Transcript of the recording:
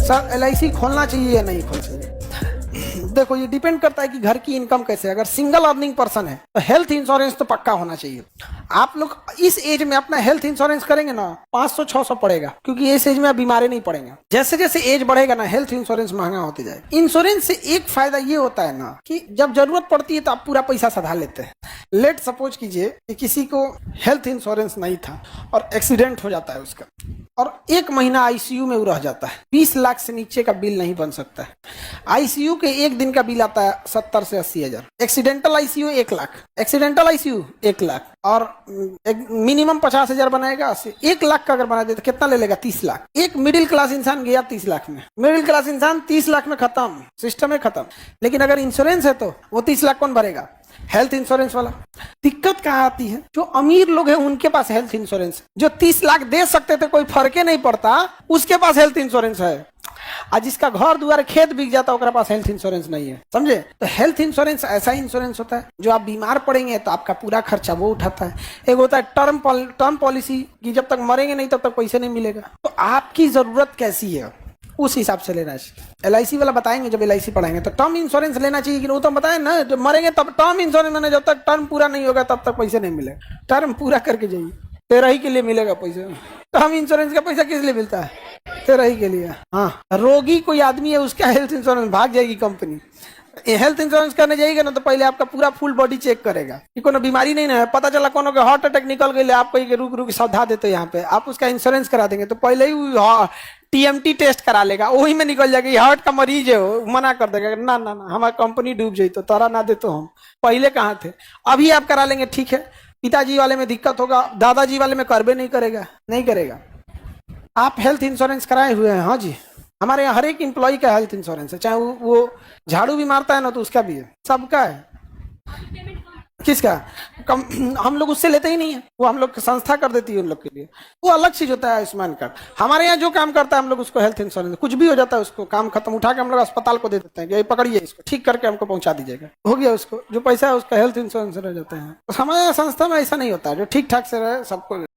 Sir LIC खोलना चाहिए या नहीं खोलना चाहिए? देखो ये डिपेंड करता है कि घर की इनकम कैसे है। अगर सिंगल अर्निंग पर्सन है तो हेल्थ इंश्योरेंस तो पक्का होना चाहिए। आप लोग इस एज में अपना हेल्थ इंश्योरेंस करेंगे ना 500-600 पड़ेगा, क्योंकि इस एज में आप बीमारी नहीं पड़ेंगे। जैसे जैसे एज बढ़ेगा ना हेल्थ इंश्योरेंस महंगा होते जाएगा। इंश्योरेंस से एक फायदा ये होता है ना कि जब जरूरत पड़ती है तो आप पूरा पैसा सधा लेते हैं। लेट सपोज कीजिए कि किसी को हेल्थ इंश्योरेंस नहीं था और एक्सीडेंट हो जाता है उसका, और 1 महीना ICU में वो रह जाता है। 20 लाख से नीचे का बिल नहीं बन सकता है। ICU के एक दिन का बिल आता है 70 से 80 हजार। Accidental ICU 1 lakh, accidental ICU 1 lakh, और एक मिनिमम 50 हजार बनाएगा। 1 लाख का अगर बना दे तो कितना ले लेगा? 30 लाख। एक मिडिल क्लास इंसान गया 30 लाख में, मिडिल क्लास इंसान 30 लाख में खत्म, सिस्टम में खत्म। लेकिन अगर इंश्योरेंस है तो वो 30 लाख कौन भरेगा? हेल्थ इंश्योरेंस वाला। दिक्कत कहाँ आती है? जो अमीर लोग हैं उनके पास हेल्थ इंश्योरेंस, जो 30 लाख दे सकते थे कोई फर्क ही नहीं पड़ता, उसके पास हेल्थ इंश्योरेंस है। आज जिसका घर द्वार खेत बिक जाता है उसके पास हेल्थ इंश्योरेंस नहीं है, समझे? तो हेल्थ इंश्योरेंस ऐसा इंश्योरेंस होता है जो आप बीमार पड़ेंगे तो आपका पूरा खर्चा वो उठाता है। एक होता है टर्म पॉलिसी की जब तक मरेंगे नहीं तब तक पैसे नहीं मिलेगा। तो आपकी जरूरत कैसी है उस हिसाब से लेना चाहिए। LIC वाला बताएंगे जब LIC पढ़ाएंगे तो टर्म इंश्योरेंस लेना चाहिए कि वो तो बताए ना, जब मरेंगे तब टर्म इंश्योरेंस मैंने, जब तक टर्म पूरा नहीं होगा तब तक पैसे नहीं मिलेगा। टर्म पूरा करके जाइए, तेरा ही के लिए मिलेगा पैसा। टर्म इंश्योरेंस का पैसा किस लिए मिलता है? तेरा ही के लिए। हाँ, रोगी कोई आदमी है उसका हेल्थ इंश्योरेंस भाग जाएगी कंपनी। हेल्थ इंश्योरेंस करने जाएगा ना तो पहले आपका पूरा फुल बॉडी चेक करेगा कि कोनो बीमारी नहीं ना है। पता चला कोनो के हार्ट अटैक निकल गई, आप कहीं रुक रुक सावधा देते यहाँ पे, आप उसका इंश्योरेंस करा देंगे तो पहले ही TMT टेस्ट करा लेगा, वही में निकल जाएगा हार्ट का मरीज है, वो मना कर देगा ना ना ना हमारी कंपनी डूब जाए तो तारा ना दे तो हम पहले कहाँ थे। अभी आप करा लेंगे ठीक है, पिताजी वाले में दिक्कत होगा, दादाजी वाले में करबे नहीं करेगा, नहीं करेगा। आप हेल्थ इंश्योरेंस कराए हुए हैं? हाँ जी, हमारे यहाँ हर एक एम्प्लॉय का हेल्थ इंश्योरेंस है, चाहे वो झाड़ू भी मारता है ना तो उसका भी है, सबका है। किसका? हम लोग उससे लेते ही नहीं है, वो हम लोग संस्था कर देती है उन लोग के लिए, वो अलग चीज होता है आयुष्मान कार्ड। हमारे यहाँ जो काम करता है हम लोग उसको हेल्थ इंश्योरेंस, कुछ भी हो जाता है उसको काम खत्म उठा के हम लोग अस्पताल को दे देते हैं कि पकड़िए इसको, ठीक करके हमको पहुंचा दीजिएगा, हो गया। उसको जो पैसा है उसका हेल्थ इंश्योरेंस रह जाता है। हमारे संस्था में ऐसा नहीं होता है, जो ठीक ठाक से रहे सबको